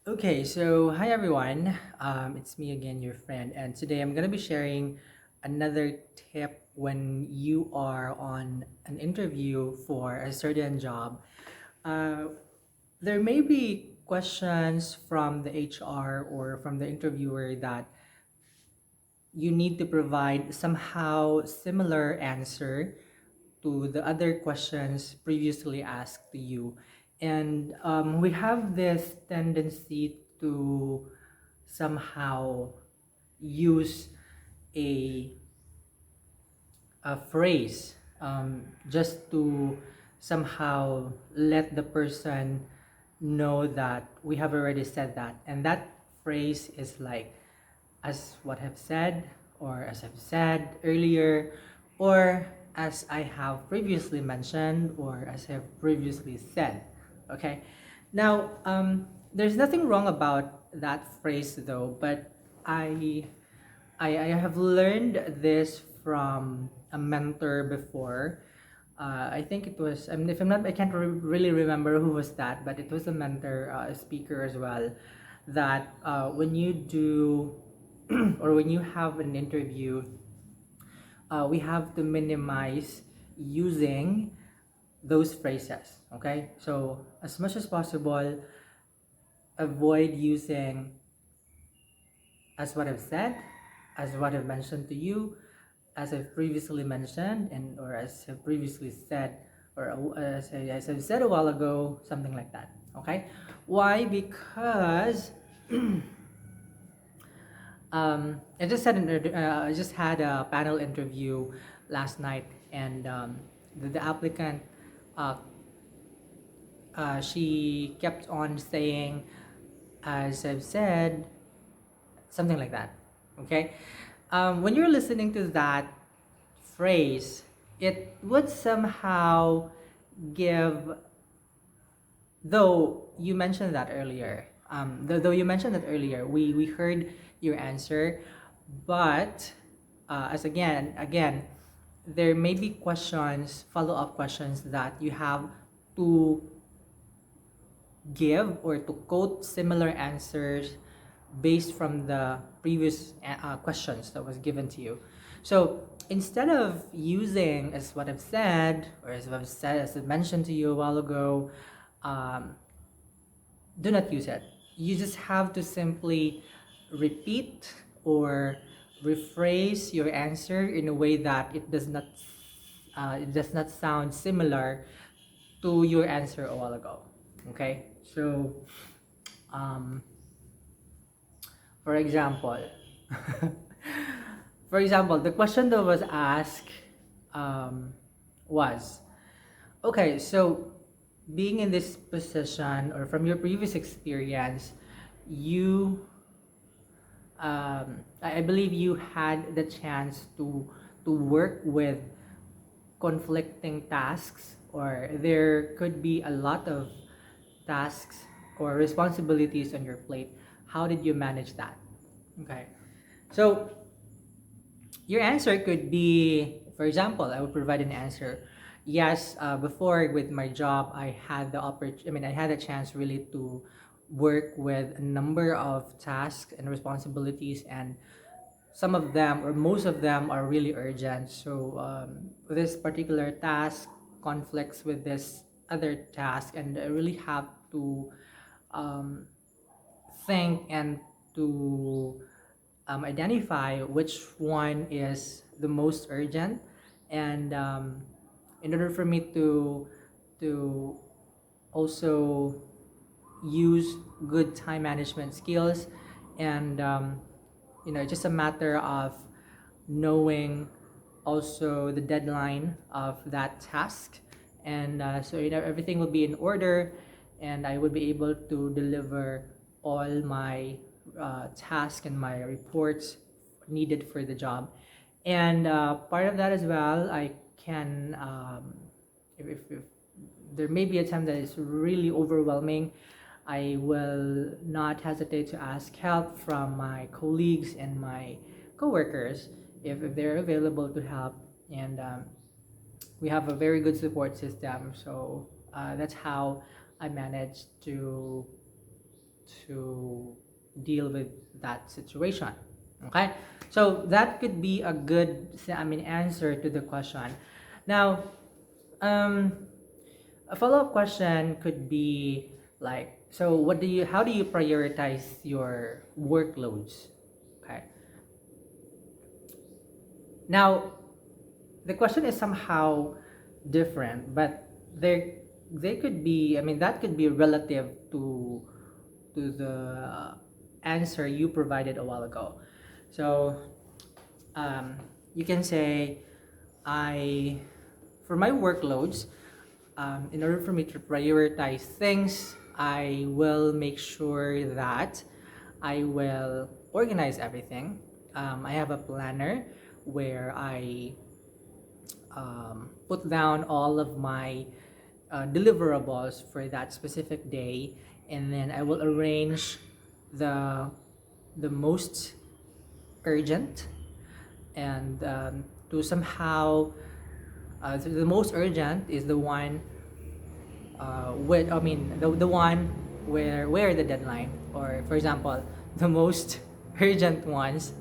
Okay, so hi everyone. It's me again, your friend, and today I'm gonna be sharing another tip when you are on an interview for a certain job. Uh, there may be questions from the HR or from the interviewer that you need to provide somehow similar answer to the other questions previously asked to you. And we have this tendency to somehow use a, a phrase just to somehow let the person know that we have already said that. And that phrase is like, as what I've said, or as I've said earlier, or as I have previously mentioned, or as I've previously said. Okay. Now, there's nothing wrong about that phrase though, but I I have learned this from a mentor before. I think it was, I mean, if I'm not, I can't really remember who was that, but it was a mentor, a speaker as well. That when you do, or when you have an interview, we have to minimize using those phrases. Okay, so as much as possible, avoid using as what I've said, as what I've mentioned to you, as I've previously mentioned, and or as I've previously said, or as I've said a while ago, something like that. Okay, why? Because I just had a panel interview last night, and the applicant, uh, she kept on saying, as I've said, something like that. Okay, when you're listening to that phrase, it would somehow give, though you mentioned that earlier, though you mentioned that earlier, we heard your answer, but as again, there may be questions, follow-up questions that you have to give or to quote similar answers based from the previous questions that was given to you. So instead of using as what I've said, or as I've said, as I mentioned to you a while ago, um, do not use it. You just have to simply repeat or rephrase your answer in a way that it does not sound similar to your answer a while ago. Okay, so um, for example, for example, the question that was asked um, was, okay, so being in this position or from your previous experience, you, I believe you had the chance to work with conflicting tasks, or there could be a lot of tasks or responsibilities on your plate. How did you manage that? Okay. So your answer could be, for example, I would provide an answer. Yes, before with my job, I had the opportunity. I mean, I had a chance really to work with a number of tasks and responsibilities, and some of them or most of them are really urgent. So this particular task conflicts with this other task, and I really have to um, think and to identify which one is the most urgent, and in order for me to also use good time management skills, and just a matter of knowing also the deadline of that task, and so everything will be in order, and I would be able to deliver all my tasks and my reports needed for the job. And part of that as well, I can, if there may be a time that is really overwhelming, I will not hesitate to ask help from my colleagues and my coworkers if they're available to help. And we have a very good support system. So that's how I managed to deal with that situation. Okay, so that could be a good, answer to the question. Now, um, a follow-up question could be like, so how do you prioritize your workloads? Okay. Now, the question is somehow different, but they could be, that could be relative to the answer you provided a while ago. So, um, you can say, I for my workloads, in order for me to prioritize things, I will make sure that I will organize everything. I have a planner where I put down all of my deliverables for that specific day, and then I will arrange the the most urgent, and to somehow the most urgent is the one the one where the deadline, or for example, the most urgent ones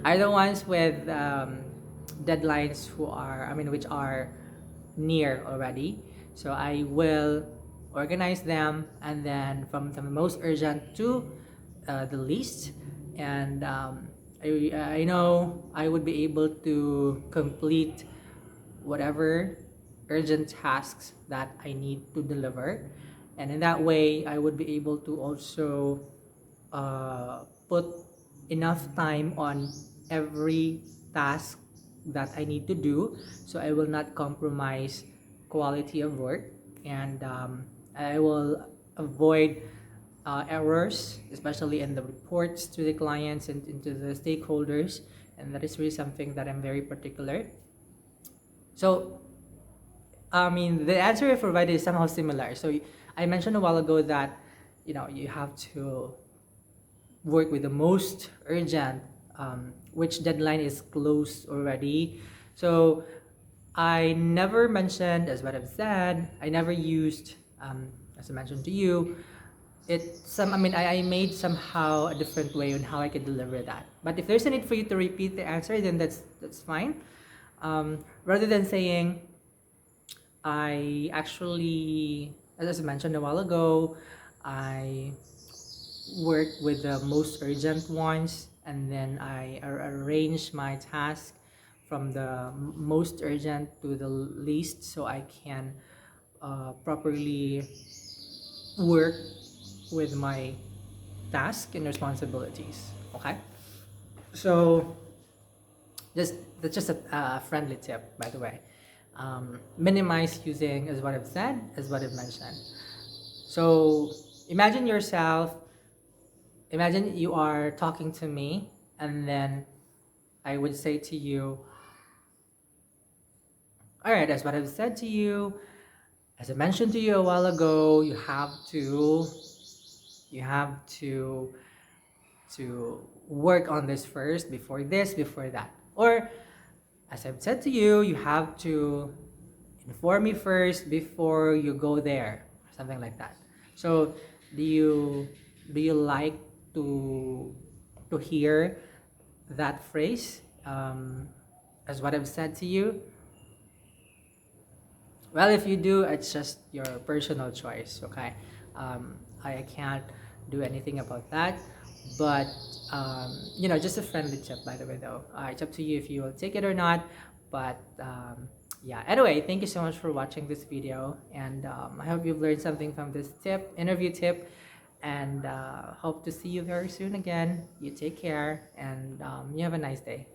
are the ones with deadlines which are near already. So I will organize them, and then from the most urgent to the least, and I know I would be able to complete whatever urgent tasks that I need to deliver. And in that way, I would be able to also put enough time on every task that I need to do, so I will not compromise quality of work, and I will avoid errors, especially in the reports to the clients and to the stakeholders. And that is really something that I'm very particular. So, the answer I provided is somehow similar. So, I mentioned a while ago that you have to work with the most urgent, which deadline is close already. So, I never mentioned, as what I've said, I never used, as I mentioned to you, I made somehow a different way on how I could deliver that. But if there's a need for you to repeat the answer, then that's fine. Rather than saying, I actually, as I mentioned a while ago, I work with the most urgent ones, and then I arrange my task from the most urgent to the least, so I can properly work with my task and responsibilities. Okay, so that's just a friendly tip, by the way. Minimize using, as what I've said, as what I've mentioned. So imagine yourself, imagine you are talking to me, and then I would say to you, all right, as what I've said to you, as I mentioned to you a while ago, you have to work on this first, before this, before that. Or as I've said to you, you have to inform me first before you go there, something like that. So do you like to hear that phrase, as what I've said to you? Well, if you do, it's just your personal choice, okay? I can't do anything about that. But, just a friendly tip, by the way, though. It's up to you if you will take it or not. But, yeah, anyway, thank you so much for watching this video. And I hope you've learned something from this interview tip. And hope to see you very soon again. You take care, and you have a nice day.